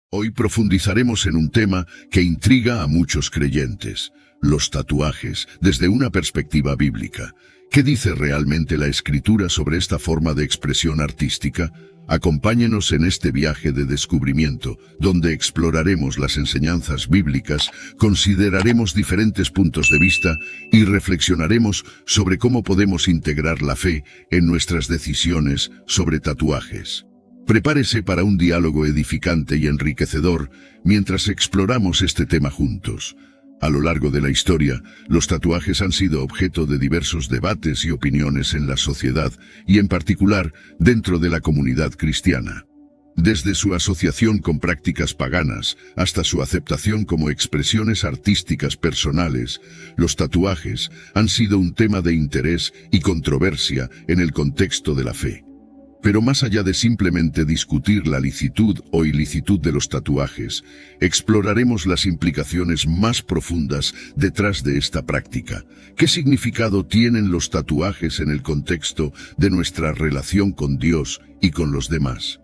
Hoy profundizaremos en un tema que intriga a muchos creyentes, los tatuajes, desde una perspectiva bíblica. ¿Qué dice realmente la Escritura sobre esta forma de expresión artística? Acompáñenos en este viaje de descubrimiento, donde exploraremos las enseñanzas bíblicas, consideraremos diferentes puntos de vista y reflexionaremos sobre cómo podemos integrar la fe en nuestras decisiones sobre tatuajes. Prepárese para un diálogo edificante y enriquecedor mientras exploramos este tema juntos. A lo largo de la historia, los tatuajes han sido objeto de diversos debates y opiniones en la sociedad, y en particular dentro de la comunidad cristiana. Desde su asociación con prácticas paganas hasta su aceptación como expresiones artísticas personales, los tatuajes han sido un tema de interés y controversia en el contexto de la fe. Pero más allá de simplemente discutir la licitud o ilicitud de los tatuajes, exploraremos las implicaciones más profundas detrás de esta práctica. ¿Qué significado tienen los tatuajes en el contexto de nuestra relación con Dios y con los demás?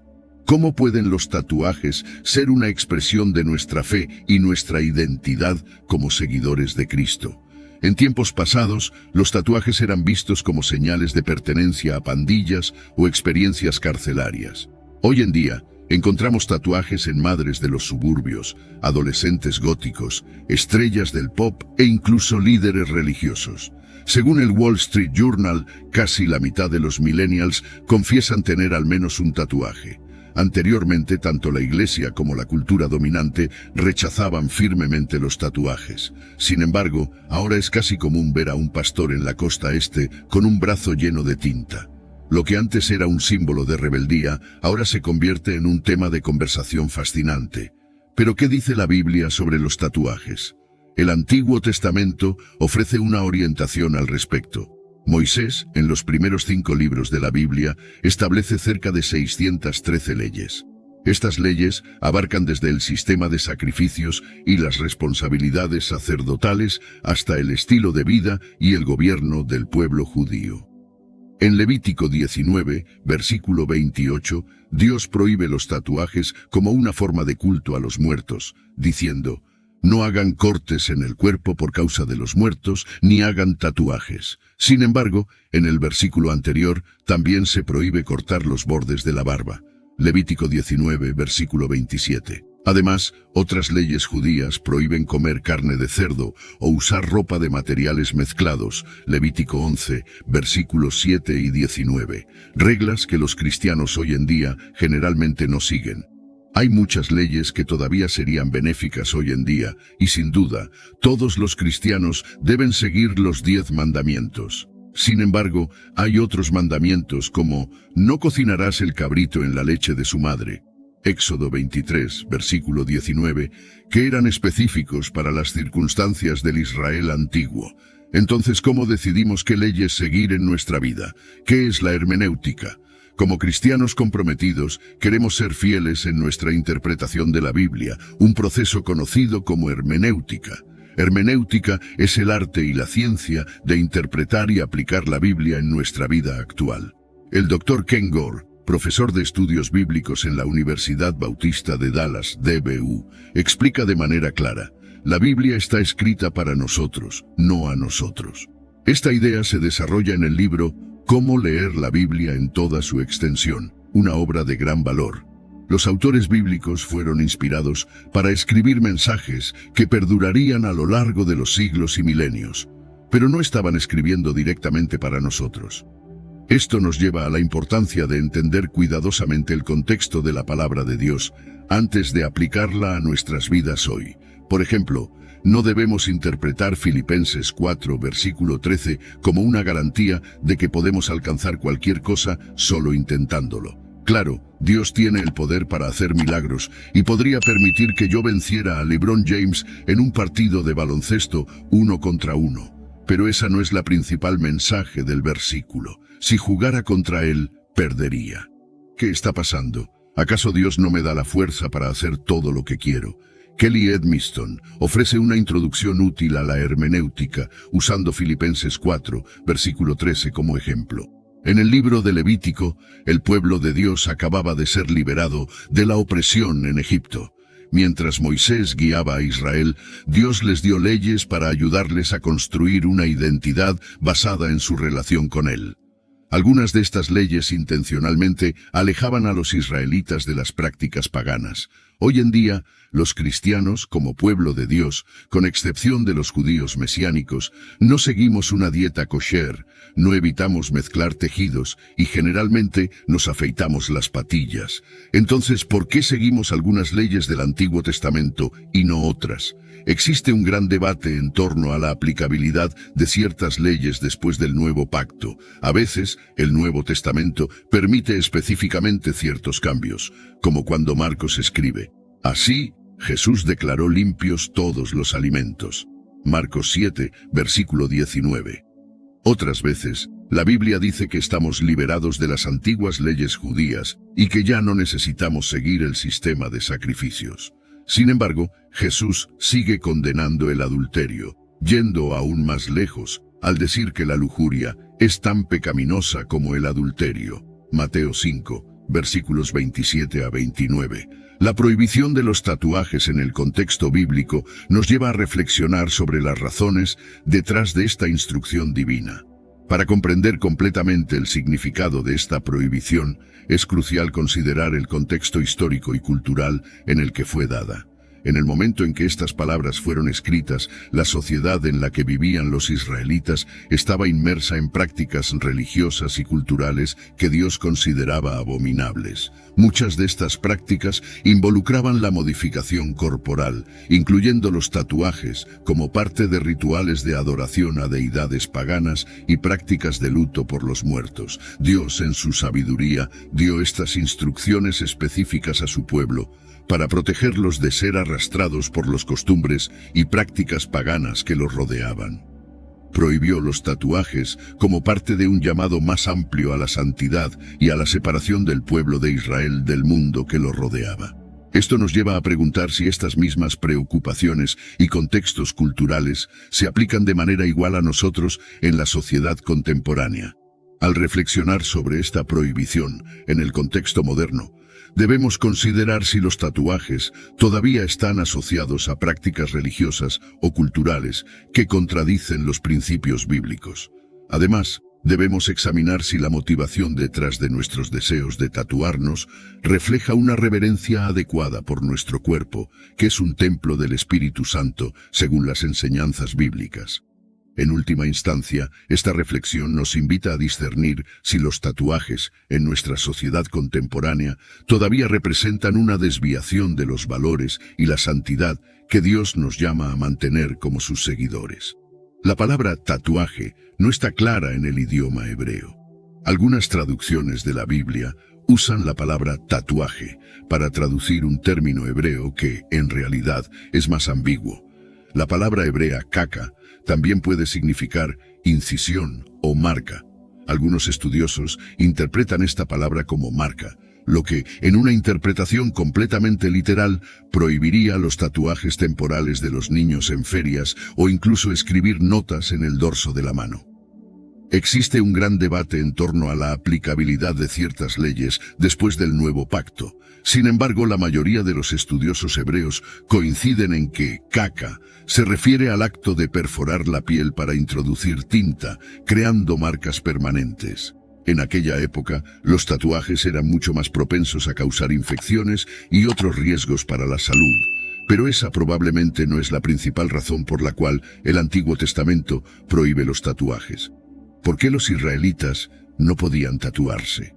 ¿Cómo pueden los tatuajes ser una expresión de nuestra fe y nuestra identidad como seguidores de Cristo? En tiempos pasados, los tatuajes eran vistos como señales de pertenencia a pandillas o experiencias carcelarias. Hoy en día, encontramos tatuajes en madres de los suburbios, adolescentes góticos, estrellas del pop e incluso líderes religiosos. Según el Wall Street Journal, casi la mitad de los millennials confiesan tener al menos un tatuaje. Anteriormente, tanto la Iglesia como la cultura dominante rechazaban firmemente los tatuajes. Sin embargo, ahora es casi común ver a un pastor en la costa este con un brazo lleno de tinta. Lo que antes era un símbolo de rebeldía, ahora se convierte en un tema de conversación fascinante. ¿Pero qué dice la Biblia sobre los tatuajes? El Antiguo Testamento ofrece una orientación al respecto. Moisés, en los primeros 5 libros de la Biblia, establece cerca de 613 leyes. Estas leyes abarcan desde el sistema de sacrificios y las responsabilidades sacerdotales hasta el estilo de vida y el gobierno del pueblo judío. En Levítico 19, versículo 28, Dios prohíbe los tatuajes como una forma de culto a los muertos, diciendo: no hagan cortes en el cuerpo por causa de los muertos, ni hagan tatuajes. Sin embargo, en el versículo anterior, también se prohíbe cortar los bordes de la barba. Levítico 19, versículo 27. Además, otras leyes judías prohíben comer carne de cerdo o usar ropa de materiales mezclados. Levítico 11, versículos 7 y 19. Reglas que los cristianos hoy en día generalmente no siguen. Hay muchas leyes que todavía serían benéficas hoy en día, y sin duda, todos los cristianos deben seguir los 10 mandamientos. Sin embargo, hay otros mandamientos como: no cocinarás el cabrito en la leche de su madre. Éxodo 23, versículo 19, que eran específicos para las circunstancias del Israel antiguo. Entonces, ¿cómo decidimos qué leyes seguir en nuestra vida? ¿Qué es la hermenéutica? Como cristianos comprometidos, queremos ser fieles en nuestra interpretación de la Biblia, un proceso conocido como hermenéutica. Hermenéutica es el arte y la ciencia de interpretar y aplicar la Biblia en nuestra vida actual. El Dr. Ken Gore, profesor de estudios bíblicos en la Universidad Bautista de Dallas, DBU, explica de manera clara: la Biblia está escrita para nosotros, no a nosotros. Esta idea se desarrolla en el libro Cómo leer la Biblia en toda su extensión, una obra de gran valor. Los autores bíblicos fueron inspirados para escribir mensajes que perdurarían a lo largo de los siglos y milenios, pero no estaban escribiendo directamente para nosotros. Esto nos lleva a la importancia de entender cuidadosamente el contexto de la palabra de Dios antes de aplicarla a nuestras vidas hoy. Por ejemplo, no debemos interpretar Filipenses 4, versículo 13, como una garantía de que podemos alcanzar cualquier cosa solo intentándolo. Claro, Dios tiene el poder para hacer milagros y podría permitir que yo venciera a LeBron James en un partido de baloncesto 1 contra 1. Pero esa no es la principal mensaje del versículo. Si jugara contra él, perdería. ¿Qué está pasando? ¿Acaso Dios no me da la fuerza para hacer todo lo que quiero? Kelly Edmiston ofrece una introducción útil a la hermenéutica usando Filipenses 4, versículo 13 como ejemplo. En el libro de Levítico, el pueblo de Dios acababa de ser liberado de la opresión en Egipto. Mientras Moisés guiaba a Israel, Dios les dio leyes para ayudarles a construir una identidad basada en su relación con Él. Algunas de estas leyes intencionalmente alejaban a los israelitas de las prácticas paganas. Hoy en día, los cristianos, como pueblo de Dios, con excepción de los judíos mesiánicos, no seguimos una dieta kosher, no evitamos mezclar tejidos y generalmente nos afeitamos las patillas. Entonces, ¿por qué seguimos algunas leyes del Antiguo Testamento y no otras? Existe un gran debate en torno a la aplicabilidad de ciertas leyes después del Nuevo Pacto. A veces, el Nuevo Testamento permite específicamente ciertos cambios, como cuando Marcos escribe: Así, Jesús declaró limpios todos los alimentos. Marcos 7, versículo 19. Otras veces, la Biblia dice que estamos liberados de las antiguas leyes judías y que ya no necesitamos seguir el sistema de sacrificios. Sin embargo, Jesús sigue condenando el adulterio, yendo aún más lejos, al decir que la lujuria es tan pecaminosa como el adulterio. Mateo 5, versículos 27 a 29. La prohibición de los tatuajes en el contexto bíblico nos lleva a reflexionar sobre las razones detrás de esta instrucción divina. Para comprender completamente el significado de esta prohibición, es crucial considerar el contexto histórico y cultural en el que fue dada. En el momento en que estas palabras fueron escritas, la sociedad en la que vivían los israelitas estaba inmersa en prácticas religiosas y culturales que Dios consideraba abominables. Muchas de estas prácticas involucraban la modificación corporal, incluyendo los tatuajes, como parte de rituales de adoración a deidades paganas y prácticas de luto por los muertos. Dios, en su sabiduría, dio estas instrucciones específicas a su pueblo, para protegerlos de ser arrastrados por los costumbres y prácticas paganas que los rodeaban. Prohibió los tatuajes como parte de un llamado más amplio a la santidad y a la separación del pueblo de Israel del mundo que lo rodeaba. Esto nos lleva a preguntar si estas mismas preocupaciones y contextos culturales se aplican de manera igual a nosotros en la sociedad contemporánea. Al reflexionar sobre esta prohibición en el contexto moderno, debemos considerar si los tatuajes todavía están asociados a prácticas religiosas o culturales que contradicen los principios bíblicos. Además, debemos examinar si la motivación detrás de nuestros deseos de tatuarnos refleja una reverencia adecuada por nuestro cuerpo, que es un templo del Espíritu Santo, según las enseñanzas bíblicas. En última instancia, esta reflexión nos invita a discernir si los tatuajes, en nuestra sociedad contemporánea, todavía representan una desviación de los valores y la santidad que Dios nos llama a mantener como sus seguidores. La palabra tatuaje no está clara en el idioma hebreo. Algunas traducciones de la Biblia usan la palabra tatuaje para traducir un término hebreo que, en realidad, es más ambiguo. La palabra hebrea caca también puede significar incisión o marca. Algunos estudiosos interpretan esta palabra como marca, lo que, en una interpretación completamente literal, prohibiría los tatuajes temporales de los niños en ferias o incluso escribir notas en el dorso de la mano. Existe un gran debate en torno a la aplicabilidad de ciertas leyes después del Nuevo Pacto. Sin embargo, la mayoría de los estudiosos hebreos coinciden en que caca se refiere al acto de perforar la piel para introducir tinta, creando marcas permanentes. En aquella época, los tatuajes eran mucho más propensos a causar infecciones y otros riesgos para la salud. Pero esa probablemente no es la principal razón por la cual el Antiguo Testamento prohíbe los tatuajes. ¿Por qué los israelitas no podían tatuarse?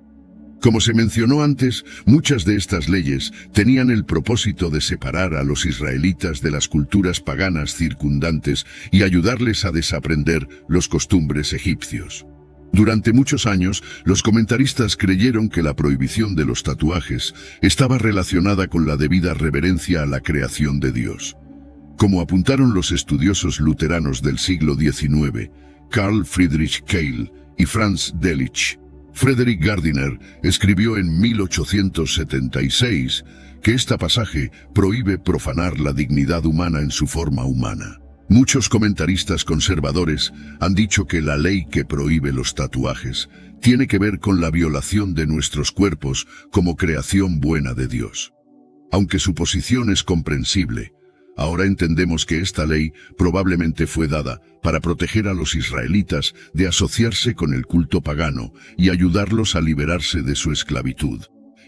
Como se mencionó antes, muchas de estas leyes tenían el propósito de separar a los israelitas de las culturas paganas circundantes y ayudarles a desaprender los costumbres egipcios. Durante muchos años, los comentaristas creyeron que la prohibición de los tatuajes estaba relacionada con la debida reverencia a la creación de Dios. Como apuntaron los estudiosos luteranos del siglo XIX, Carl Friedrich Keil y Franz Delitzsch, Frederick Gardiner escribió en 1876 que este pasaje prohíbe profanar la dignidad humana en su forma humana. Muchos comentaristas conservadores han dicho que la ley que prohíbe los tatuajes tiene que ver con la violación de nuestros cuerpos como creación buena de Dios. Aunque su posición es comprensible, ahora entendemos que esta ley probablemente fue dada para proteger a los israelitas de asociarse con el culto pagano y ayudarlos a liberarse de su esclavitud.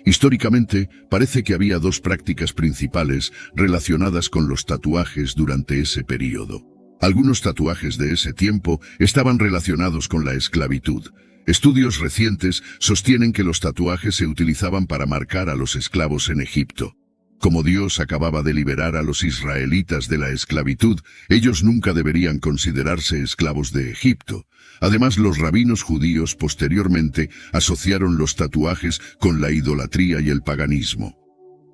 Históricamente, parece que había dos prácticas principales relacionadas con los tatuajes durante ese período. Algunos tatuajes de ese tiempo estaban relacionados con la esclavitud. Estudios recientes sostienen que los tatuajes se utilizaban para marcar a los esclavos en Egipto. Como Dios acababa de liberar a los israelitas de la esclavitud, ellos nunca deberían considerarse esclavos de Egipto. Además, los rabinos judíos posteriormente asociaron los tatuajes con la idolatría y el paganismo.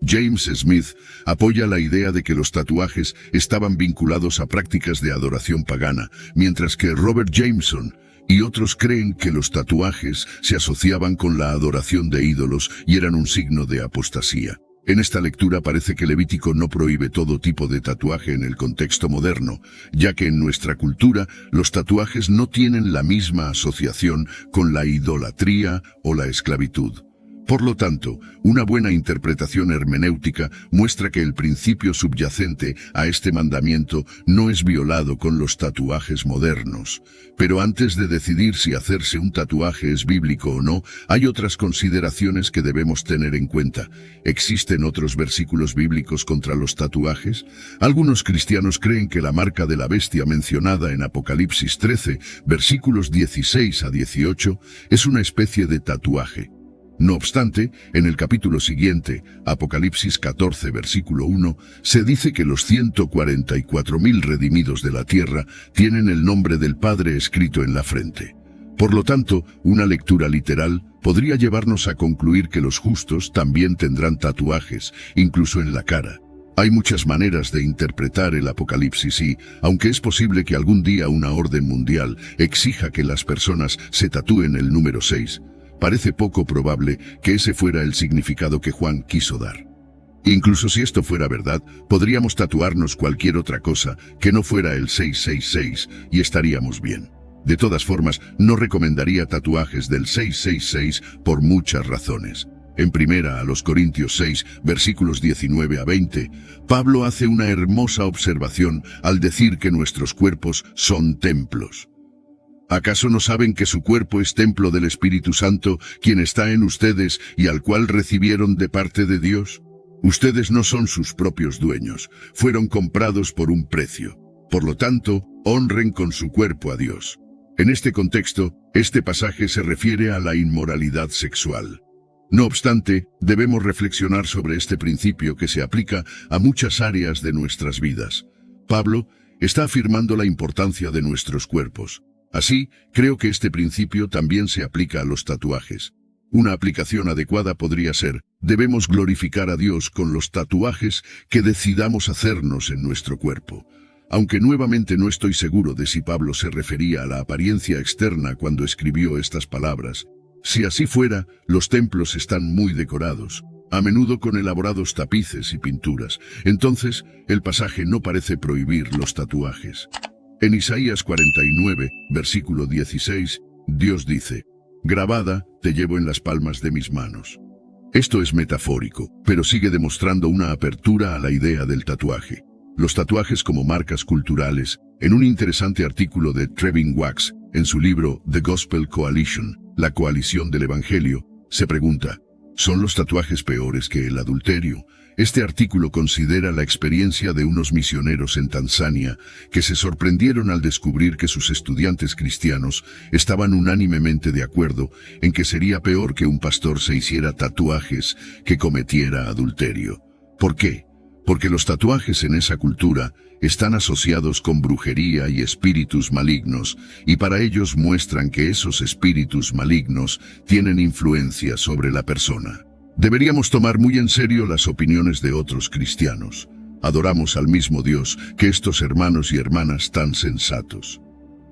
James Smith apoya la idea de que los tatuajes estaban vinculados a prácticas de adoración pagana, mientras que Robert Jameson y otros creen que los tatuajes se asociaban con la adoración de ídolos y eran un signo de apostasía. En esta lectura parece que Levítico no prohíbe todo tipo de tatuaje en el contexto moderno, ya que en nuestra cultura los tatuajes no tienen la misma asociación con la idolatría o la esclavitud. Por lo tanto, una buena interpretación hermenéutica muestra que el principio subyacente a este mandamiento no es violado con los tatuajes modernos. Pero antes de decidir si hacerse un tatuaje es bíblico o no, hay otras consideraciones que debemos tener en cuenta. ¿Existen otros versículos bíblicos contra los tatuajes? Algunos cristianos creen que la marca de la bestia mencionada en Apocalipsis 13, versículos 16 a 18, es una especie de tatuaje. No obstante, en el capítulo siguiente, Apocalipsis 14, versículo 1, se dice que los 144.000 redimidos de la tierra tienen el nombre del Padre escrito en la frente. Por lo tanto, una lectura literal podría llevarnos a concluir que los justos también tendrán tatuajes, incluso en la cara. Hay muchas maneras de interpretar el Apocalipsis y, aunque es posible que algún día una orden mundial exija que las personas se tatúen el número 6, parece poco probable que ese fuera el significado que Juan quiso dar. Incluso si esto fuera verdad, podríamos tatuarnos cualquier otra cosa que no fuera el 666 y estaríamos bien. De todas formas, no recomendaría tatuajes del 666 por muchas razones. En 1 Corintios 6, versículos 19 a 20, Pablo hace una hermosa observación al decir que nuestros cuerpos son templos. ¿Acaso no saben que su cuerpo es templo del Espíritu Santo, quien está en ustedes y al cual recibieron de parte de Dios? Ustedes no son sus propios dueños, fueron comprados por un precio. Por lo tanto, honren con su cuerpo a Dios. En este contexto, este pasaje se refiere a la inmoralidad sexual. No obstante, debemos reflexionar sobre este principio que se aplica a muchas áreas de nuestras vidas. Pablo está afirmando la importancia de nuestros cuerpos. Así, creo que este principio también se aplica a los tatuajes. Una aplicación adecuada podría ser: debemos glorificar a Dios con los tatuajes que decidamos hacernos en nuestro cuerpo. Aunque nuevamente no estoy seguro de si Pablo se refería a la apariencia externa cuando escribió estas palabras. Si así fuera, los templos están muy decorados, a menudo con elaborados tapices y pinturas. Entonces, el pasaje no parece prohibir los tatuajes. En Isaías 49, versículo 16, Dios dice: «Grabada, te llevo en las palmas de mis manos». Esto es metafórico, pero sigue demostrando una apertura a la idea del tatuaje. Los tatuajes como marcas culturales. En un interesante artículo de Trevin Wax, en su libro The Gospel Coalition, la coalición del Evangelio, se pregunta: ¿son los tatuajes peores que el adulterio? Este artículo considera la experiencia de unos misioneros en Tanzania que se sorprendieron al descubrir que sus estudiantes cristianos estaban unánimemente de acuerdo en que sería peor que un pastor se hiciera tatuajes que cometiera adulterio. ¿Por qué? Porque los tatuajes en esa cultura están asociados con brujería y espíritus malignos, y para ellos muestran que esos espíritus malignos tienen influencia sobre la persona. Deberíamos tomar muy en serio las opiniones de otros cristianos. Adoramos al mismo Dios que estos hermanos y hermanas tan sensatos.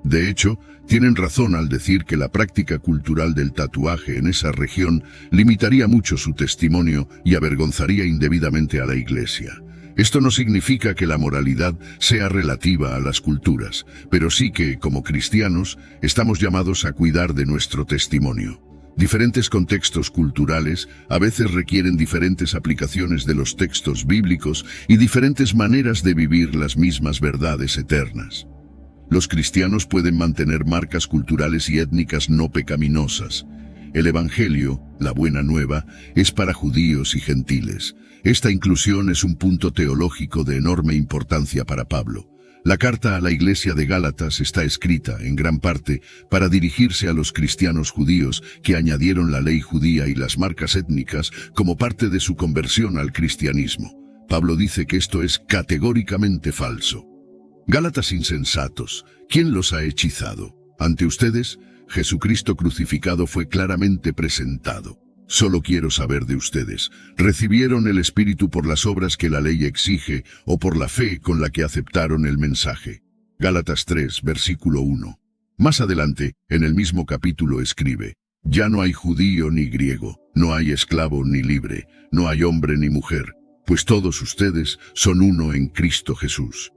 De hecho, tienen razón al decir que la práctica cultural del tatuaje en esa región limitaría mucho su testimonio y avergonzaría indebidamente a la Iglesia. Esto no significa que la moralidad sea relativa a las culturas, pero sí que, como cristianos, estamos llamados a cuidar de nuestro testimonio. Diferentes contextos culturales a veces requieren diferentes aplicaciones de los textos bíblicos y diferentes maneras de vivir las mismas verdades eternas. Los cristianos pueden mantener marcas culturales y étnicas no pecaminosas. El Evangelio, la Buena Nueva, es para judíos y gentiles. Esta inclusión es un punto teológico de enorme importancia para Pablo. La carta a la iglesia de Gálatas está escrita, en gran parte, para dirigirse a los cristianos judíos que añadieron la ley judía y las marcas étnicas como parte de su conversión al cristianismo. Pablo dice que esto es categóricamente falso. Gálatas insensatos, ¿quién los ha hechizado? Ante ustedes, Jesucristo crucificado fue claramente presentado. Solo quiero saber de ustedes, ¿recibieron el Espíritu por las obras que la ley exige o por la fe con la que aceptaron el mensaje? Gálatas 3, versículo 1. Más adelante, en el mismo capítulo escribe, ya no hay judío ni griego, no hay esclavo ni libre, no hay hombre ni mujer, pues todos ustedes son uno en Cristo Jesús.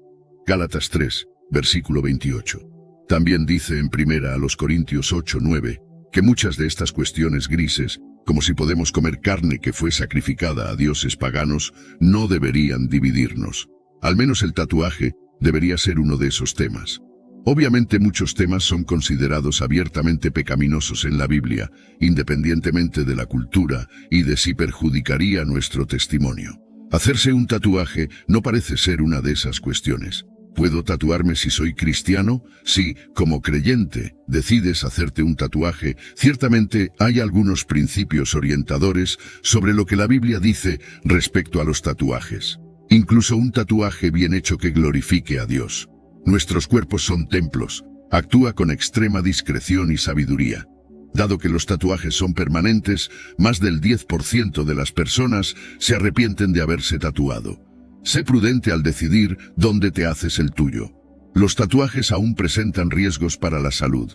Gálatas 3, versículo 28. También dice en 1 Corintios 8, 9, que muchas de estas cuestiones grises, como si podemos comer carne que fue sacrificada a dioses paganos, no deberían dividirnos. Al menos el tatuaje debería ser uno de esos temas. Obviamente muchos temas son considerados abiertamente pecaminosos en la Biblia, independientemente de la cultura y de si perjudicaría nuestro testimonio. Hacerse un tatuaje no parece ser una de esas cuestiones. ¿Puedo tatuarme si soy cristiano? Si, como creyente, decides hacerte un tatuaje, ciertamente hay algunos principios orientadores sobre lo que la Biblia dice respecto a los tatuajes. Incluso un tatuaje bien hecho que glorifique a Dios. Nuestros cuerpos son templos. Actúa con extrema discreción y sabiduría. Dado que los tatuajes son permanentes, más del 10% de las personas se arrepienten de haberse tatuado. Sé prudente al decidir dónde te haces el tuyo. Los tatuajes aún presentan riesgos para la salud.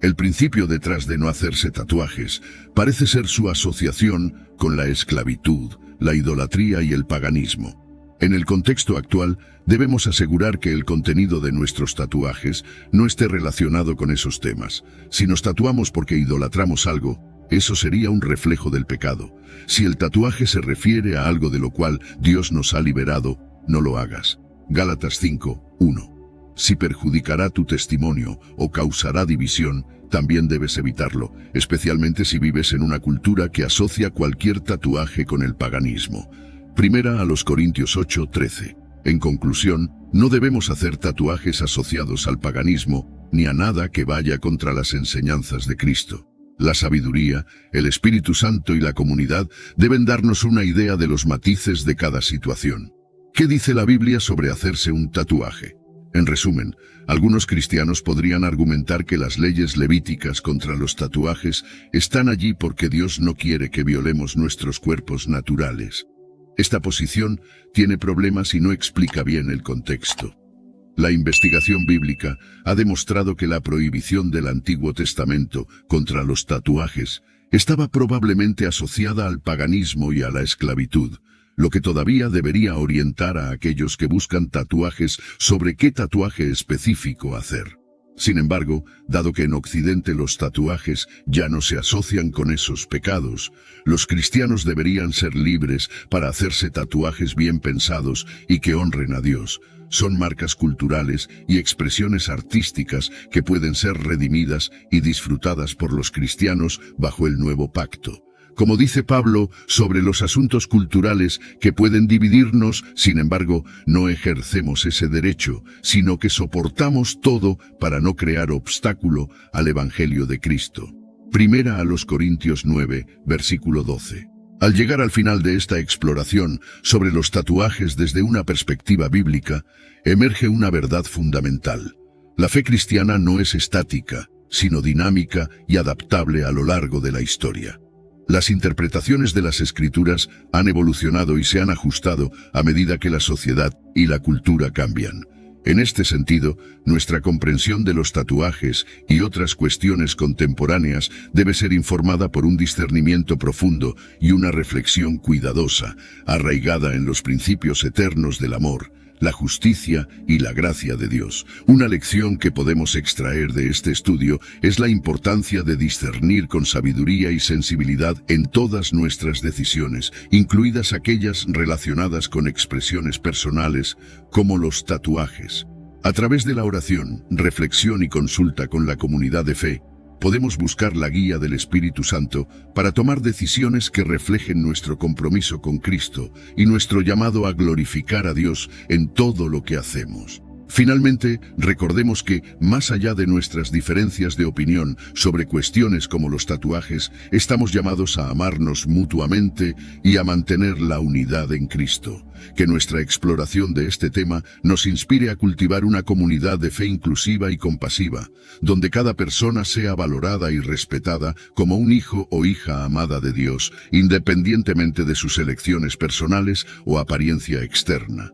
El principio detrás de no hacerse tatuajes parece ser su asociación con la esclavitud, la idolatría y el paganismo. En el contexto actual, debemos asegurar que el contenido de nuestros tatuajes no esté relacionado con esos temas. Si nos tatuamos porque idolatramos algo, eso sería un reflejo del pecado. Si el tatuaje se refiere a algo de lo cual Dios nos ha liberado, no lo hagas. Gálatas 5, 1. Si perjudicará tu testimonio o causará división, también debes evitarlo, especialmente si vives en una cultura que asocia cualquier tatuaje con el paganismo. 1 Corintios 8, 13. En conclusión, no debemos hacer tatuajes asociados al paganismo, ni a nada que vaya contra las enseñanzas de Cristo. La sabiduría, el Espíritu Santo y la comunidad deben darnos una idea de los matices de cada situación. ¿Qué dice la Biblia sobre hacerse un tatuaje? En resumen, algunos cristianos podrían argumentar que las leyes levíticas contra los tatuajes están allí porque Dios no quiere que violemos nuestros cuerpos naturales. Esta posición tiene problemas y no explica bien el contexto. La investigación bíblica ha demostrado que la prohibición del Antiguo Testamento contra los tatuajes estaba probablemente asociada al paganismo y a la esclavitud, lo que todavía debería orientar a aquellos que buscan tatuajes sobre qué tatuaje específico hacer. Sin embargo, dado que en Occidente los tatuajes ya no se asocian con esos pecados, los cristianos deberían ser libres para hacerse tatuajes bien pensados y que honren a Dios. Son marcas culturales y expresiones artísticas que pueden ser redimidas y disfrutadas por los cristianos bajo el nuevo pacto. Como dice Pablo sobre los asuntos culturales que pueden dividirnos, sin embargo, no ejercemos ese derecho, sino que soportamos todo para no crear obstáculo al Evangelio de Cristo. 1 Corintios 9, versículo 12. Al llegar al final de esta exploración sobre los tatuajes desde una perspectiva bíblica, emerge una verdad fundamental. La fe cristiana no es estática, sino dinámica y adaptable a lo largo de la historia. Las interpretaciones de las Escrituras han evolucionado y se han ajustado a medida que la sociedad y la cultura cambian. En este sentido, nuestra comprensión de los tatuajes y otras cuestiones contemporáneas debe ser informada por un discernimiento profundo y una reflexión cuidadosa, arraigada en los principios eternos del amor, la justicia y la gracia de Dios. Una lección que podemos extraer de este estudio es la importancia de discernir con sabiduría y sensibilidad en todas nuestras decisiones, incluidas aquellas relacionadas con expresiones personales, como los tatuajes. A través de la oración, reflexión y consulta con la comunidad de fe, podemos buscar la guía del Espíritu Santo para tomar decisiones que reflejen nuestro compromiso con Cristo y nuestro llamado a glorificar a Dios en todo lo que hacemos. Finalmente, recordemos que, más allá de nuestras diferencias de opinión sobre cuestiones como los tatuajes, estamos llamados a amarnos mutuamente y a mantener la unidad en Cristo. Que nuestra exploración de este tema nos inspire a cultivar una comunidad de fe inclusiva y compasiva, donde cada persona sea valorada y respetada como un hijo o hija amada de Dios, independientemente de sus elecciones personales o apariencia externa.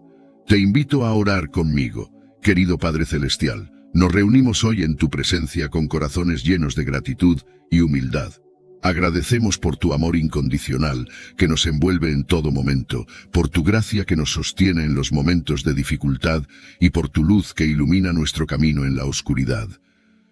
Te invito a orar conmigo. Querido Padre Celestial, nos reunimos hoy en tu presencia con corazones llenos de gratitud y humildad. Agradecemos por tu amor incondicional que nos envuelve en todo momento, por tu gracia que nos sostiene en los momentos de dificultad y por tu luz que ilumina nuestro camino en la oscuridad.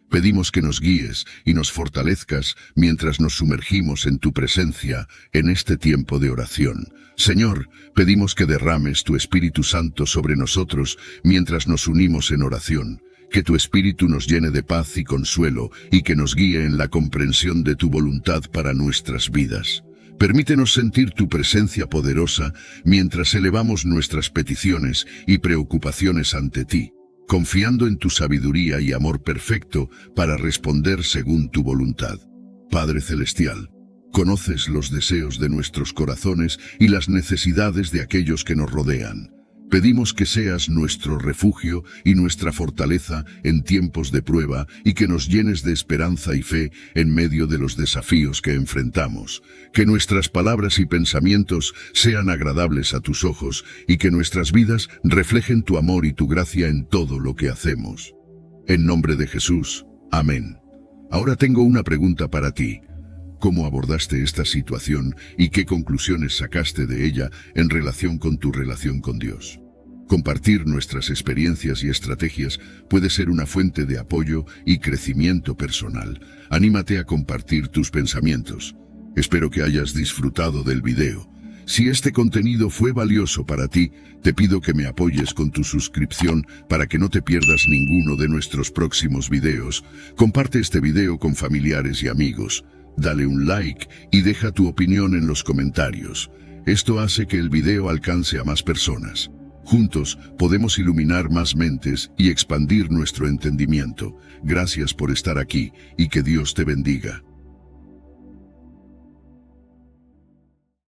Pedimos que nos guíes y nos fortalezcas mientras nos sumergimos en tu presencia en este tiempo de oración. Señor, pedimos que derrames tu Espíritu Santo sobre nosotros mientras nos unimos en oración. Que tu Espíritu nos llene de paz y consuelo y que nos guíe en la comprensión de tu voluntad para nuestras vidas. Permítenos sentir tu presencia poderosa mientras elevamos nuestras peticiones y preocupaciones ante ti, confiando en tu sabiduría y amor perfecto para responder según tu voluntad. Padre Celestial, conoces los deseos de nuestros corazones y las necesidades de aquellos que nos rodean. Pedimos que seas nuestro refugio y nuestra fortaleza en tiempos de prueba y que nos llenes de esperanza y fe en medio de los desafíos que enfrentamos. Que nuestras palabras y pensamientos sean agradables a tus ojos y que nuestras vidas reflejen tu amor y tu gracia en todo lo que hacemos. En nombre de Jesús. Amén. Ahora tengo una pregunta para ti. ¿Cómo abordaste esta situación y qué conclusiones sacaste de ella en relación con tu relación con Dios? Compartir nuestras experiencias y estrategias puede ser una fuente de apoyo y crecimiento personal. Anímate a compartir tus pensamientos. Espero que hayas disfrutado del video. Si este contenido fue valioso para ti, te pido que me apoyes con tu suscripción para que no te pierdas ninguno de nuestros próximos videos. Comparte este video con familiares y amigos. Dale un like y deja tu opinión en los comentarios. Esto hace que el video alcance a más personas. Juntos podemos iluminar más mentes y expandir nuestro entendimiento. Gracias por estar aquí y que Dios te bendiga.